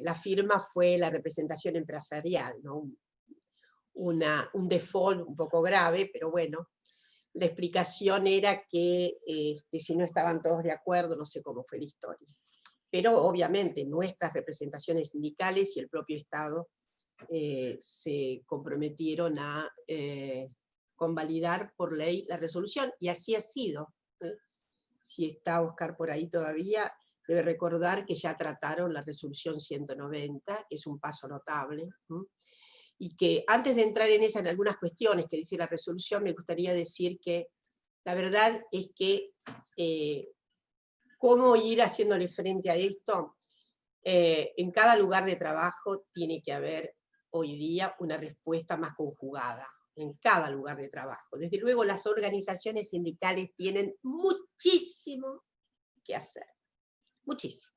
la firma fue la representación empresarial, ¿no? Un default un poco grave, pero bueno, la explicación era que si no estaban todos de acuerdo, no sé cómo fue la historia. Pero obviamente nuestras representaciones sindicales y el propio Estado se comprometieron a convalidar por ley la resolución, y así ha sido. Si está Oscar por ahí todavía, debe recordar que ya trataron la resolución 190, que es un paso notable, y que antes de entrar en algunas cuestiones que dice la resolución, me gustaría decir que la verdad es que cómo ir haciéndole frente a esto, en cada lugar de trabajo tiene que haber hoy día una respuesta más conjugada en cada lugar de trabajo. Desde luego las organizaciones sindicales tienen muchísimo que hacer, muchísimo.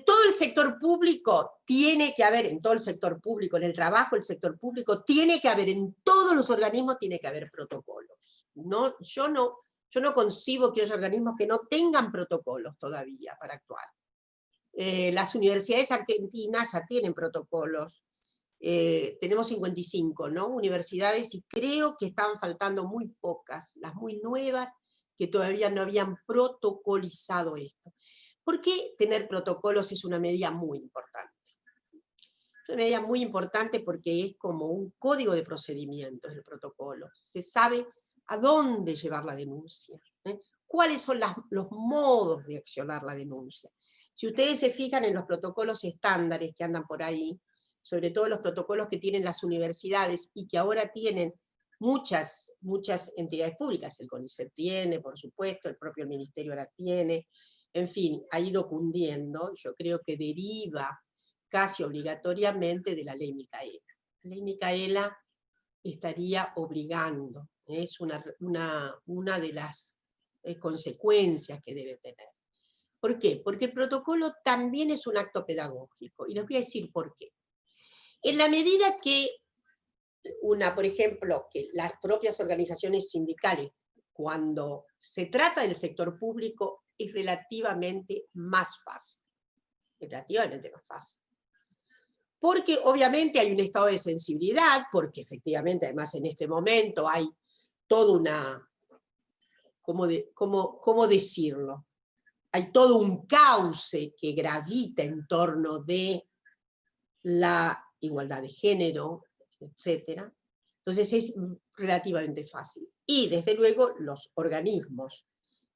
Todo el sector público tiene que haber, en todo el sector público, en el trabajo del sector público, tiene que haber, en todos los organismos tiene que haber protocolos. No, yo no concibo que haya organismos que no tengan protocolos todavía para actuar. Las universidades argentinas ya tienen protocolos. Tenemos 55, ¿no? Universidades, y creo que estaban faltando muy pocas, las muy nuevas, que todavía no habían protocolizado esto. ¿Por qué tener protocolos es una medida muy importante? Es una medida muy importante porque es como un código de procedimientos el protocolo. Se sabe a dónde llevar la denuncia, cuáles son los modos de accionar la denuncia. Si ustedes se fijan en los protocolos estándares que andan por ahí, sobre todo los protocolos que tienen las universidades y que ahora tienen muchas entidades públicas, el CONICET tiene, por supuesto, el propio Ministerio ahora tiene, en fin, ha ido cundiendo, yo creo que deriva casi obligatoriamente de la ley Micaela. La ley Micaela estaría obligando, es una de las consecuencias que debe tener. ¿Por qué? Porque el protocolo también es un acto pedagógico, y les voy a decir por qué. En la medida que por ejemplo, que las propias organizaciones sindicales, cuando se trata del sector público, es relativamente más fácil. Relativamente más fácil. Porque obviamente hay un estado de sensibilidad, porque efectivamente además en este momento hay toda una, ¿cómo decirlo? Hay todo un cauce que gravita en torno de la igualdad de género, etc. Entonces es relativamente fácil. Y desde luego los organismos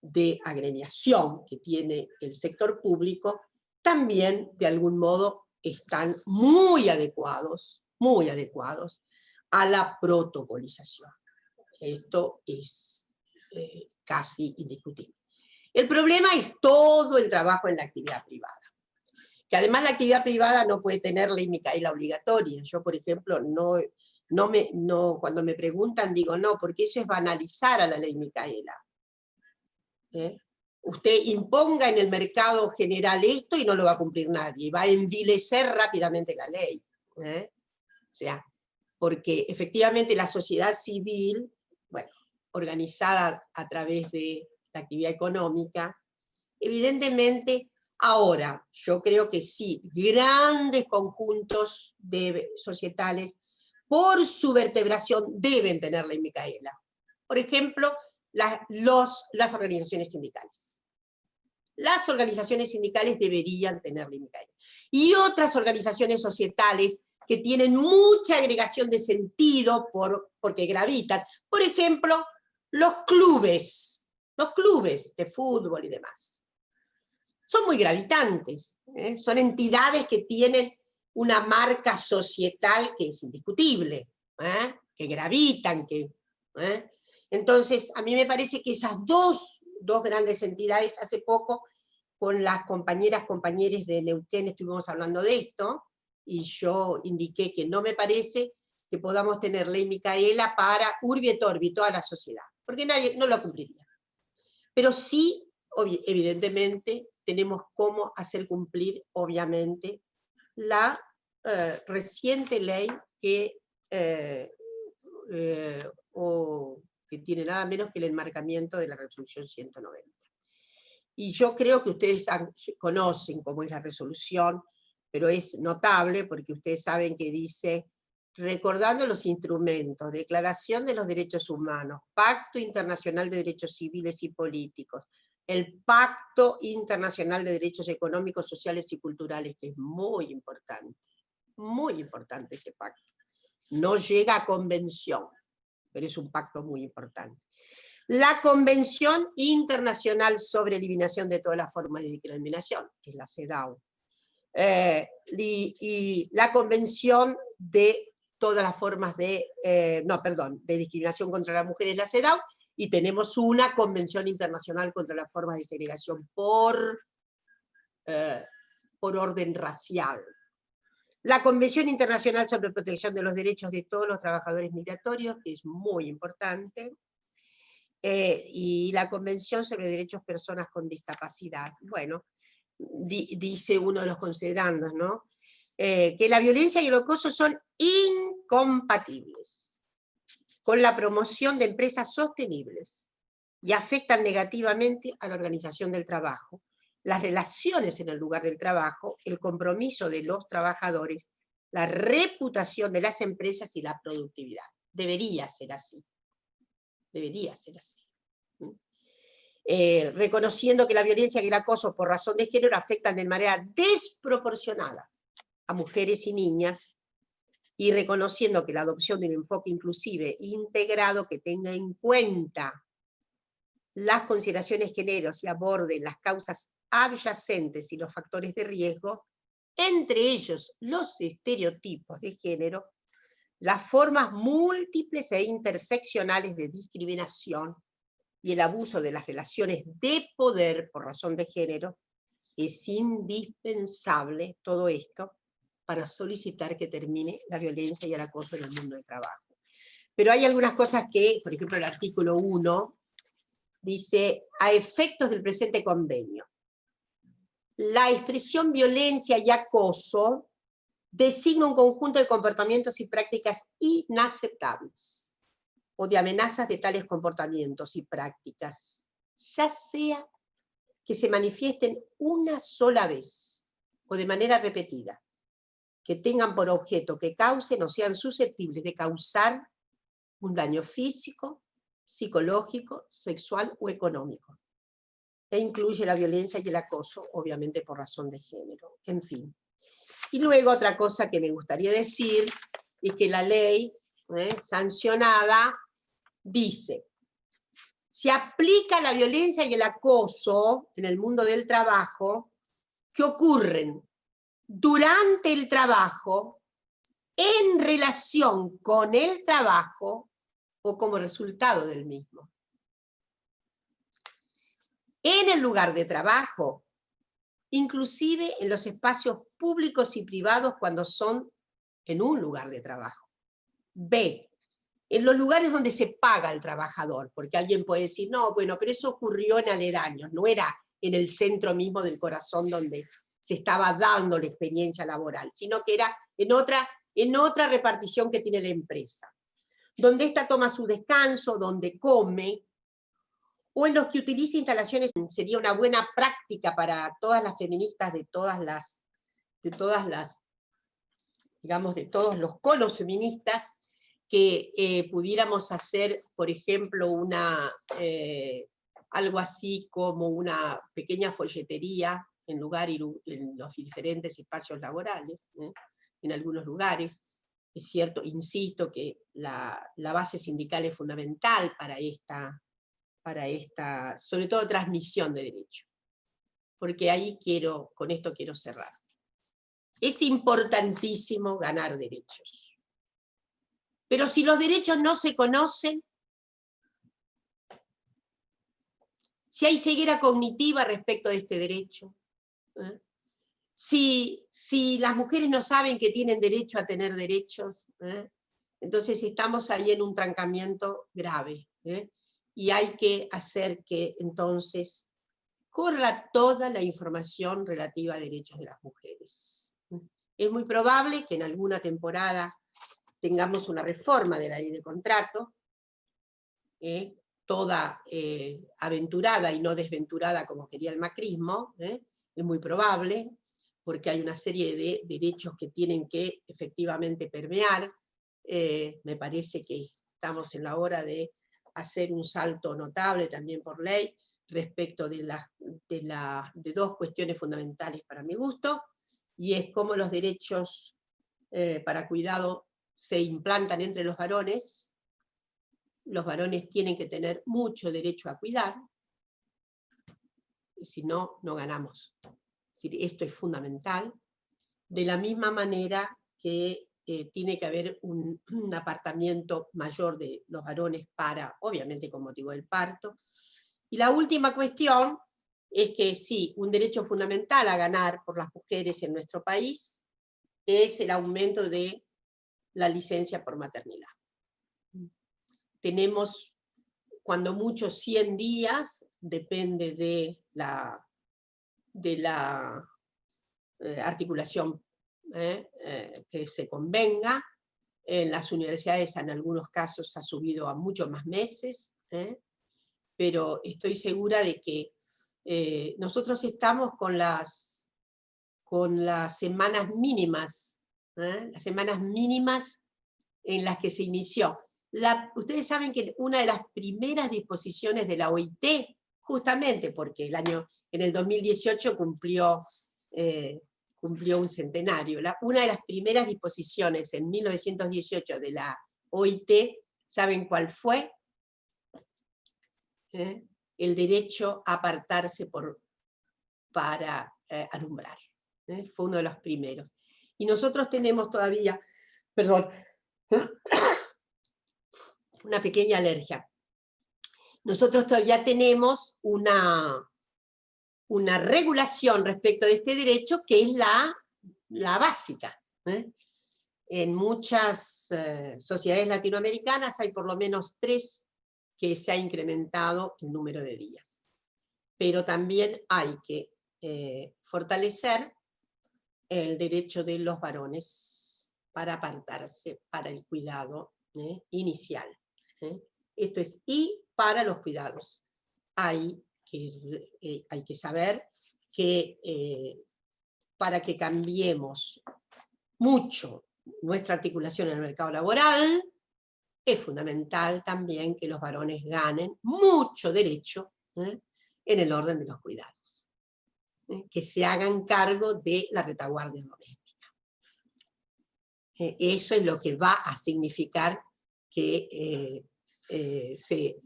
de agremiación que tiene el sector público también de algún modo están muy adecuados a la protocolización. Esto es casi indiscutible. El problema es todo el trabajo en la actividad privada, que además la actividad privada no puede tener ley Micaela obligatoria. Yo, por ejemplo, cuando me preguntan digo no, porque eso es banalizar a la ley Micaela. Usted imponga en el mercado general esto y no lo va a cumplir nadie, va a envilecer rápidamente la ley. O sea, porque efectivamente la sociedad civil, bueno, organizada a través de la actividad económica, evidentemente ahora yo creo que sí, grandes conjuntos societales por su vertebración deben tener ley Micaela. Por ejemplo, las organizaciones sindicales. Las organizaciones sindicales deberían tener ley Micaela. Y otras organizaciones societales que tienen mucha agregación de sentido porque gravitan. Por ejemplo, los clubes de fútbol y demás. Son muy gravitantes, son entidades que tienen una marca societal que es indiscutible, que gravitan, Entonces, a mí me parece que esas dos grandes entidades, hace poco, con las compañeros de Neuquén estuvimos hablando de esto, y yo indiqué que no me parece que podamos tener ley Micaela para urbi et orbi, toda la sociedad, porque nadie no lo cumpliría. Pero sí, evidentemente, tenemos cómo hacer cumplir, obviamente, la reciente ley que tiene nada menos que el enmarcamiento de la resolución 190. Y yo creo que ustedes conocen cómo es la resolución, pero es notable porque ustedes saben que dice, recordando los instrumentos, Declaración de los Derechos Humanos, Pacto Internacional de Derechos Civiles y Políticos, el Pacto Internacional de Derechos Económicos, Sociales y Culturales, que es muy importante ese pacto. No llega a convención, pero es un pacto muy importante. La Convención Internacional sobre Eliminación de todas las formas de discriminación, que es la CEDAW, y la Convención de todas las formas de discriminación contra las mujeres, la CEDAW, y tenemos una Convención Internacional contra las formas de segregación por orden racial. La Convención Internacional sobre Protección de los Derechos de todos los Trabajadores Migratorios, que es muy importante, y la Convención sobre Derechos de Personas con Discapacidad. Bueno, dice uno de los considerandos, ¿no? Que la violencia y el acoso son incompatibles con la promoción de empresas sostenibles y afectan negativamente a la organización del trabajo, las relaciones en el lugar del trabajo, el compromiso de los trabajadores, la reputación de las empresas y la productividad. Debería ser así. Debería ser así. Reconociendo que la violencia y el acoso por razón de género afectan de manera desproporcionada a mujeres y niñas, y reconociendo que la adopción de un enfoque inclusive integrado que tenga en cuenta las consideraciones géneros y aborde las causas adyacentes y los factores de riesgo, entre ellos los estereotipos de género, las formas múltiples e interseccionales de discriminación y el abuso de las relaciones de poder por razón de género, es indispensable todo esto para solicitar que termine la violencia y el acoso en el mundo del trabajo. Pero hay algunas cosas que, por ejemplo, el artículo 1 dice, a efectos del presente convenio, la expresión violencia y acoso designa un conjunto de comportamientos y prácticas inaceptables, o de amenazas de tales comportamientos y prácticas, ya sea que se manifiesten una sola vez, o de manera repetida, que tengan por objeto que causen o sean susceptibles de causar un daño físico, psicológico, sexual o económico. E incluye la violencia y el acoso, obviamente por razón de género. En fin. Y luego otra cosa que me gustaría decir es que la ley sancionada dice, se aplica la violencia y el acoso en el mundo del trabajo que ocurren durante el trabajo, en relación con el trabajo o como resultado del mismo. En el lugar de trabajo, inclusive en los espacios públicos y privados cuando son en un lugar de trabajo. B, en los lugares donde se paga al trabajador, porque alguien puede decir, no, bueno, pero eso ocurrió en aledaños, no era en el centro mismo del corazón donde se estaba dando la experiencia laboral, sino que era en otra repartición que tiene la empresa, donde ésta toma su descanso, donde come, o en los que utiliza instalaciones. Sería una buena práctica para todas las feministas de todos los colos feministas, que pudiéramos hacer, por ejemplo, algo así como una pequeña folletería en los diferentes espacios laborales, en algunos lugares. Es cierto, insisto que la base sindical es fundamental para esta, sobre todo, transmisión de derechos. Porque ahí con esto quiero cerrar. Es importantísimo ganar derechos. Pero si los derechos no se conocen, si hay ceguera cognitiva respecto de este derecho, si las mujeres no saben que tienen derecho a tener derechos, entonces estamos ahí en un trancamiento grave. Y hay que hacer que entonces corra toda la información relativa a derechos de las mujeres. Es muy probable que en alguna temporada tengamos una reforma de la ley de contrato, toda aventurada y no desventurada como quería el macrismo, es muy probable, porque hay una serie de derechos que tienen que efectivamente permear. Me parece que estamos en la hora de hacer un salto notable también por ley respecto de dos cuestiones fundamentales para mi gusto, y es cómo los derechos para cuidado se implantan entre los varones. Los varones tienen que tener mucho derecho a cuidar, y si no, no ganamos. Esto es fundamental, de la misma manera que tiene que haber un apartamiento mayor de los varones obviamente con motivo del parto. Y la última cuestión es que sí, un derecho fundamental a ganar por las mujeres en nuestro país es el aumento de la licencia por maternidad. Tenemos, cuando mucho, 100 días, depende de la articulación que se convenga. En las universidades en algunos casos ha subido a muchos más meses, pero estoy segura de que nosotros estamos con las semanas mínimas, las semanas mínimas en las que se inició. Ustedes saben que una de las primeras disposiciones de la OIT, justamente porque en el 2018 cumplió un centenario, una de las primeras disposiciones en 1918 de la OIT, ¿saben cuál fue? El derecho a apartarse para alumbrar. Fue uno de los primeros. Y nosotros tenemos todavía, perdón, una pequeña alergia. Nosotros todavía tenemos una regulación respecto de este derecho que es la básica. En muchas sociedades latinoamericanas hay por lo menos 3 que se ha incrementado el número de días. Pero también hay que fortalecer el derecho de los varones para apartarse para el cuidado inicial. Esto es, y para los cuidados. Hay que saber que para que cambiemos mucho nuestra articulación en el mercado laboral, es fundamental también que los varones ganen mucho derecho en el orden de los cuidados, que se hagan cargo de la retaguardia doméstica. Eso es lo que va a significar que se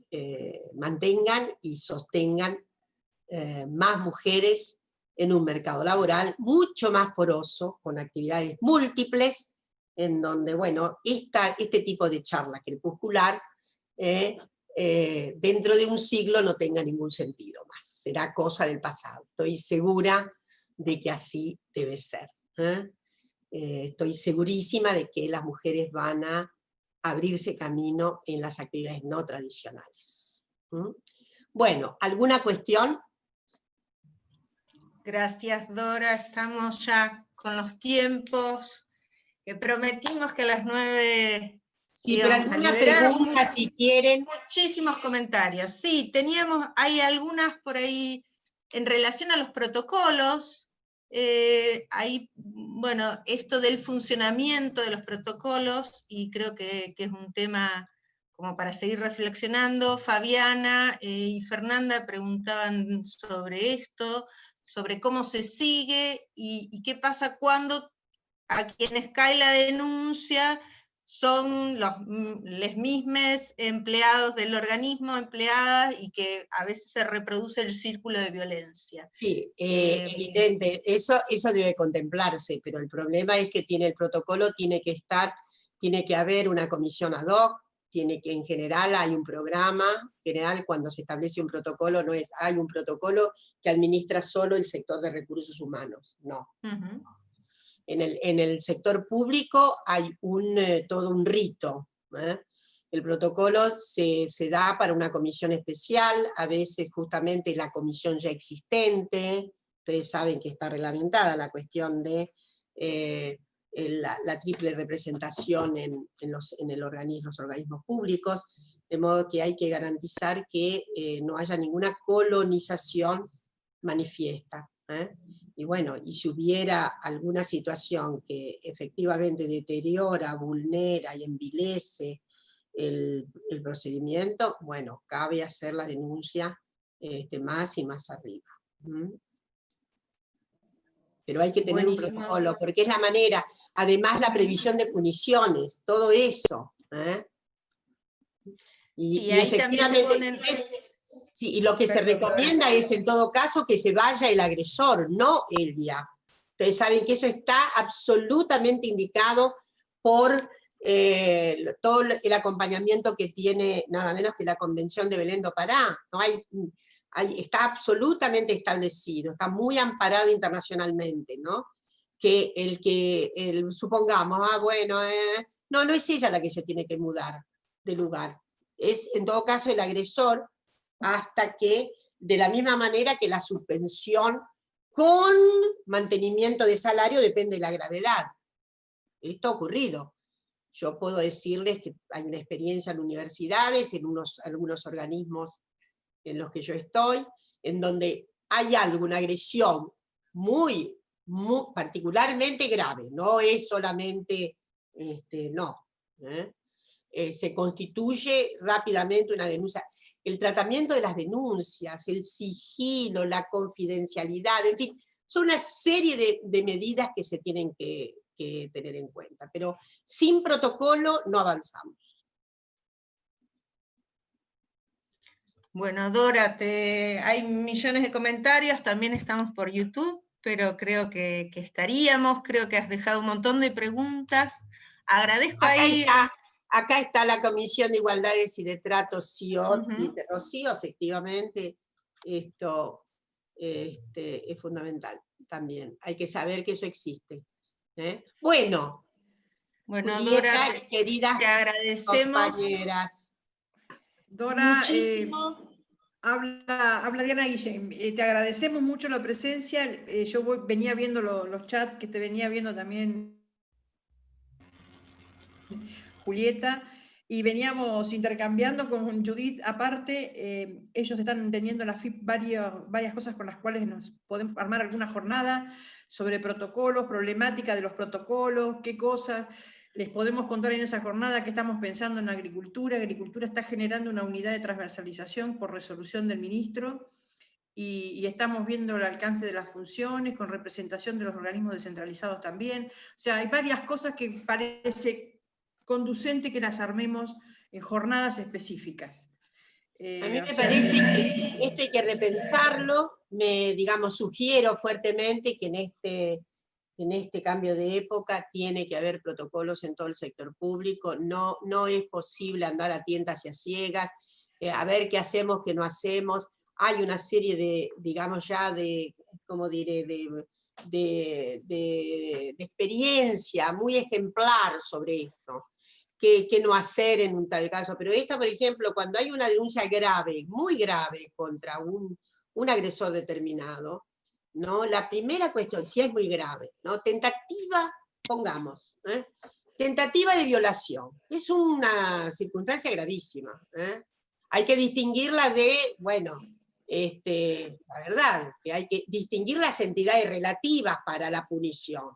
mantengan y sostengan más mujeres en un mercado laboral mucho más poroso, con actividades múltiples, en donde, bueno, este tipo de charla crepuscular dentro de un siglo no tenga ningún sentido más, será cosa del pasado. Estoy segura de que así debe ser. Estoy segurísima de que las mujeres van a abrirse camino en las actividades no tradicionales. Bueno, ¿alguna cuestión? Gracias, Dora. Estamos ya con los tiempos, que prometimos que a las 9... Sí, pero alguna pregunta si quieren. Muchísimos comentarios. Sí, hay algunas por ahí en relación a los protocolos. Ahí, bueno, esto del funcionamiento de los protocolos, y creo que es un tema como para seguir reflexionando. Fabiana y Fernanda preguntaban sobre esto, sobre cómo se sigue y qué pasa cuando a quienes cae la denuncia son les mismos empleados del organismo, empleadas, y que a veces se reproduce el círculo de violencia. Sí, evidente, eso debe contemplarse, pero el problema es que el protocolo tiene que haber una comisión ad hoc, en general hay un programa, en general cuando se establece un protocolo hay un protocolo que administra solo el sector de recursos humanos, no. En el sector público hay todo un rito. El protocolo se da para una comisión especial, a veces justamente la comisión ya existente. Ustedes saben que está reglamentada la cuestión de la triple representación en los organismos públicos, de modo que hay que garantizar que no haya ninguna colonización manifiesta. Y bueno, y si hubiera alguna situación que efectivamente deteriora, vulnera y envilece el procedimiento, bueno, cabe hacer la denuncia más y más arriba. Pero hay que tener un protocolo, porque es la manera, además la previsión de puniciones, todo eso. Y efectivamente... Sí, y lo que se recomienda es, en todo caso, que se vaya el agresor, no Elvia. Ustedes saben que eso está absolutamente indicado por todo el acompañamiento que tiene nada menos que la Convención de Belén do Pará. No está absolutamente establecido, está muy amparado internacionalmente, ¿no? supongamos, no es ella la que se tiene que mudar de lugar. Es en todo caso el agresor, hasta que, de la misma manera que la suspensión con mantenimiento de salario depende de la gravedad. Esto ha ocurrido. Yo puedo decirles que hay una experiencia en universidades, en algunos organismos en los que yo estoy, en donde hay alguna agresión muy particularmente grave, no es solamente, se constituye rápidamente una denuncia. El tratamiento de las denuncias, el sigilo, la confidencialidad, en fin, son una serie de medidas que se tienen que tener en cuenta, pero sin protocolo no avanzamos. Bueno, Dora, hay millones de comentarios, también estamos por YouTube, pero creo que estaríamos, creo que has dejado un montón de preguntas. Agradezco Acá está la Comisión de Igualdades y de Tratos, CIOT, dice Rocío, efectivamente, esto es fundamental también. Hay que saber que eso existe. Bueno, Dora, queridas te agradecemos. Compañeras. Dora, habla Diana Guillén, te agradecemos mucho la presencia. Yo venía viendo los chats que te venía viendo también Julieta, y veníamos intercambiando con Judith aparte. Ellos están teniendo en la FIP varias cosas con las cuales nos podemos armar alguna jornada sobre protocolos, problemática de los protocolos, qué cosas les podemos contar en esa jornada, que estamos pensando en agricultura. Agricultura está generando una unidad de transversalización por resolución del ministro, y estamos viendo el alcance de las funciones, con representación de los organismos descentralizados también. O sea, hay varias cosas que parece conducente que las armemos en jornadas específicas. A mí me parece que esto hay que repensarlo, sugiero fuertemente que en este cambio de época tiene que haber protocolos en todo el sector público, no es posible andar a tientas y a ciegas, a ver qué hacemos, qué no hacemos. Hay una serie de experiencia muy ejemplar sobre esto, qué no hacer en un tal caso. Pero esta, por ejemplo, cuando hay una denuncia grave, muy grave, contra un agresor determinado, ¿no? La primera cuestión, si es muy grave, ¿no? Tentativa, pongamos, tentativa de violación, es una circunstancia gravísima, hay que distinguirla de, la verdad, que hay que distinguir las entidades relativas para la punición.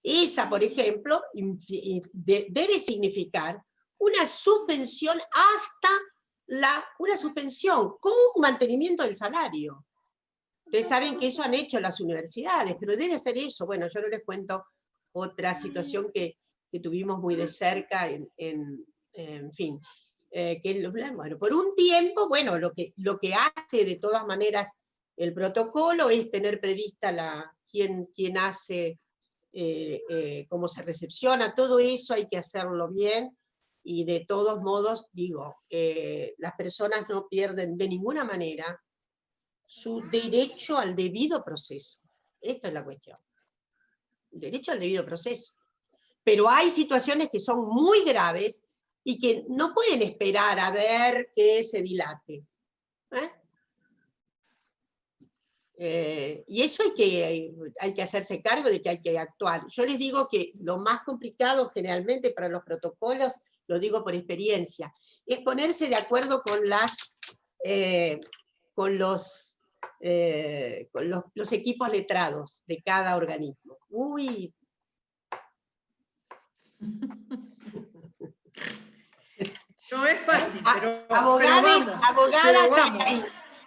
Esa, por ejemplo, debe significar una suspensión una suspensión con mantenimiento del salario. Ustedes saben que eso han hecho las universidades, pero debe ser eso. Bueno, yo no les cuento otra situación que tuvimos muy de cerca, en fin, por un tiempo, lo que hace de todas maneras el protocolo es tener prevista quién hace, cómo se recepciona, todo eso hay que hacerlo bien, y de todos modos, las personas no pierden de ninguna manera su derecho al debido proceso. Esto es la cuestión. Derecho al debido proceso. Pero hay situaciones que son muy graves y que no pueden esperar a ver que se dilate. Y eso hay que hacerse cargo de que hay que actuar. Yo les digo que lo más complicado generalmente para los protocolos, lo digo por experiencia, es ponerse de acuerdo con los equipos letrados de cada organismo. Uy. No es fácil, pero abogadas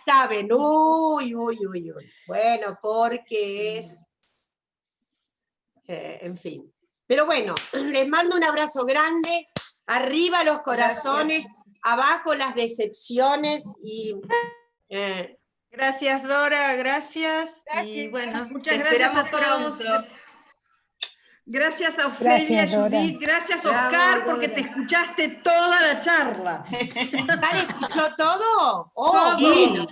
saben, uy. Bueno, porque es, en fin. Pero bueno, les mando un abrazo grande, arriba los corazones, abajo las decepciones, y... Gracias, Dora, gracias. Y bueno, muchas gracias a todos. Gracias a Ofelia, Gracias, Dora. Judith, gracias Oscar, porque te escuchaste toda la charla. ¿Oscar escuchó todo? Todo. Bueno.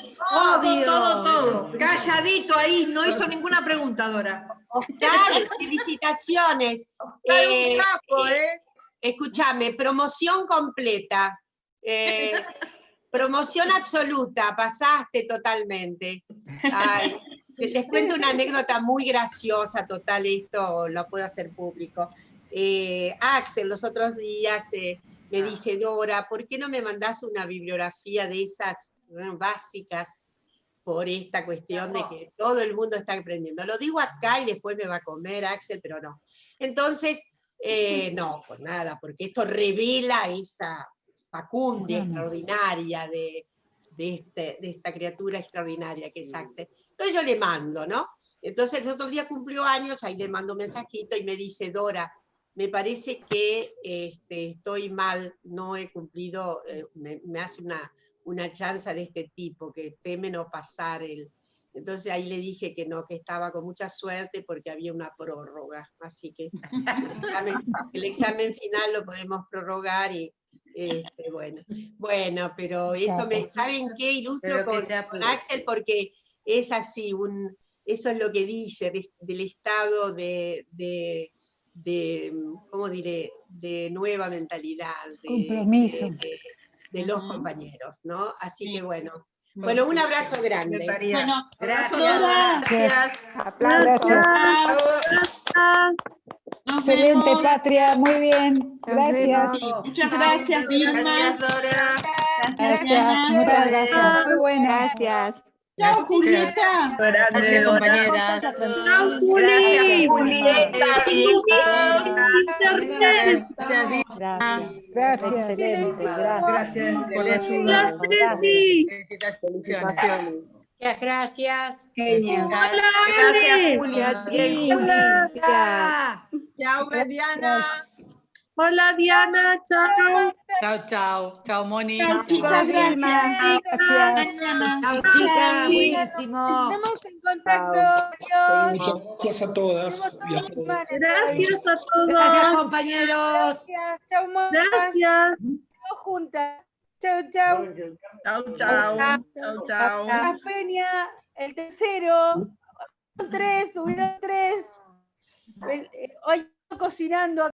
Todo. Calladito ahí, no hizo ninguna pregunta, Dora. Oscar, felicitaciones. Oscar, un capo, Escúchame, promoción completa. Promoción absoluta, pasaste totalmente. Ay, les cuento una anécdota muy graciosa, total, esto lo puedo hacer público. Axel los otros días me dice, Dora, ¿por qué no me mandás una bibliografía de esas básicas por esta cuestión de que todo el mundo está aprendiendo? Lo digo acá y después me va a comer Axel, pero no. Entonces, no, por nada, porque esto revela esa facundia extraordinaria de esta criatura extraordinaria que es Axel. Entonces yo le mando, ¿no? Entonces los otros días cumplió años, ahí le mando un mensajito y me dice, Dora, me parece que estoy mal, no he cumplido, me hace una chanza de este tipo, que teme no pasar el... Entonces ahí le dije que no, que estaba con mucha suerte porque había una prórroga, así que el examen final lo podemos prorrogar y bueno, pero esto ¿saben qué? Ilustro con Axel porque es así, eso es lo que dice del estado de ¿cómo diré? De nueva mentalidad, Compromiso. de los compañeros, ¿no? Así que bueno, un abrazo grande. Bueno, Gracias. Gracias. Excelente, Patria, muy bien. Gracias. Muchas gracias, Vilma. Gracias, Dora. Gracias, muchas gracias. Muy buena. Gracias. Chao, Julieta. Gracias, compañeras. Chao, Juli. Gracias. Excelente, Gracias por la ayuda. Felicitaciones. Muchas gracias. Gracias, Julia. Chao, Diana. Hola, Diana. Chao. Chao, Moni. Chao, Vilma. Gracias. Chao, chicas, buenísimo. Estamos en contacto. Muchas gracias a todas y a todos. Gracias a todos. Gracias, compañeros. Chao, gracias. Todos juntas. Chao. La Peña, el tercero. Hubieron tres. Hoy cocinando.